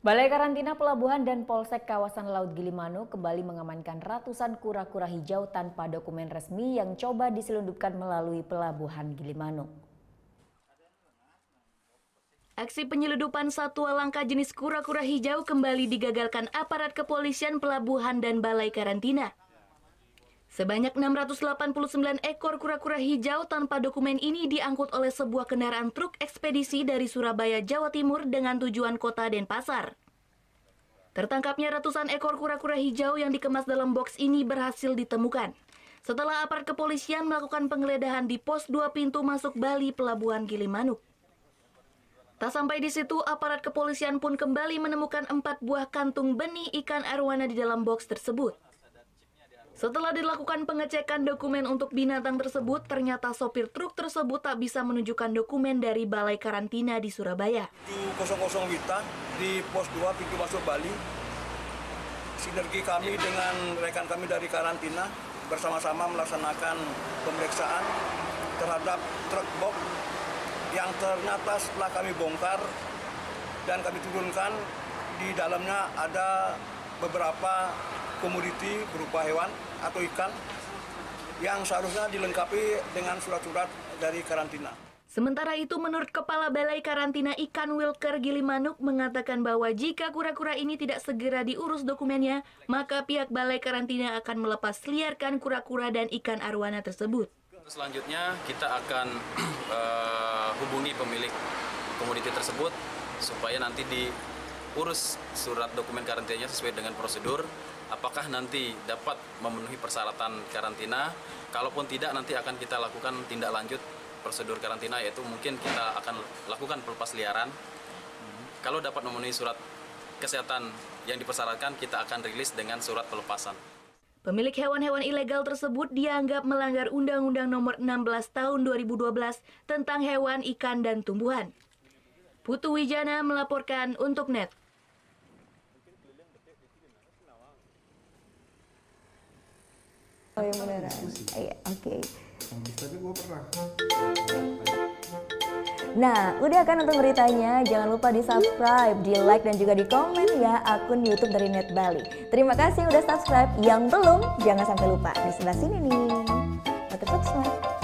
Balai Karantina Pelabuhan dan Polsek Kawasan Laut Gilimanuk kembali mengamankan ratusan kura-kura hijau tanpa dokumen resmi yang coba diselundupkan melalui Pelabuhan Gilimanuk. Aksi penyeludupan satwa langka jenis kura-kura hijau kembali digagalkan aparat kepolisian pelabuhan dan Balai Karantina. Sebanyak 689 ekor kura-kura hijau tanpa dokumen ini diangkut oleh sebuah kendaraan truk ekspedisi dari Surabaya, Jawa Timur dengan tujuan kota Denpasar. Tertangkapnya ratusan ekor kura-kura hijau yang dikemas dalam boks ini berhasil ditemukan setelah aparat kepolisian melakukan penggeledahan di pos 2 pintu masuk Bali Pelabuhan Gilimanuk. Tak sampai di situ, aparat kepolisian pun kembali menemukan 4 buah kantung benih ikan arwana di dalam boks tersebut. Setelah dilakukan pengecekan dokumen untuk binatang tersebut, ternyata sopir truk tersebut tak bisa menunjukkan dokumen dari Balai Karantina di Surabaya. 700 Wita di pos 2 pintu masuk Bali. Sinergi kami dengan rekan kami dari karantina bersama-sama melaksanakan pemeriksaan terhadap truk box yang ternyata setelah kami bongkar dan kami turunkan, di dalamnya ada beberapa komoditi berupa hewan atau ikan yang seharusnya dilengkapi dengan surat-surat dari karantina. Sementara itu, menurut Kepala Balai Karantina Ikan Wilker Gilimanuk mengatakan bahwa jika kura-kura ini tidak segera diurus dokumennya, maka pihak Balai Karantina akan melepas liarkan kura-kura dan ikan arwana tersebut. Selanjutnya kita akan hubungi pemilik komoditi tersebut supaya nanti diurus surat dokumen karantinanya sesuai dengan prosedur. Apakah nanti dapat memenuhi persyaratan karantina? Kalaupun tidak, nanti akan kita lakukan tindak lanjut prosedur karantina, yaitu mungkin kita akan lakukan pelepas liaran. Kalau dapat memenuhi surat kesehatan yang dipersyaratkan, kita akan rilis dengan surat pelepasan. Pemilik hewan-hewan ilegal tersebut dianggap melanggar Undang-Undang Nomor 16 Tahun 2012 tentang hewan, ikan, dan tumbuhan. Putu Wijana melaporkan untuk NET. Oh yang beneran? Iya, oke. Tapi gue pernah. Nah, udah kan untuk beritanya? Jangan lupa di-subscribe, di-like, dan juga di-komen ya akun YouTube dari Net Bali. Terima kasih udah subscribe. Yang belum, jangan sampai lupa. Di sebelah sini nih. Tetap subscribe.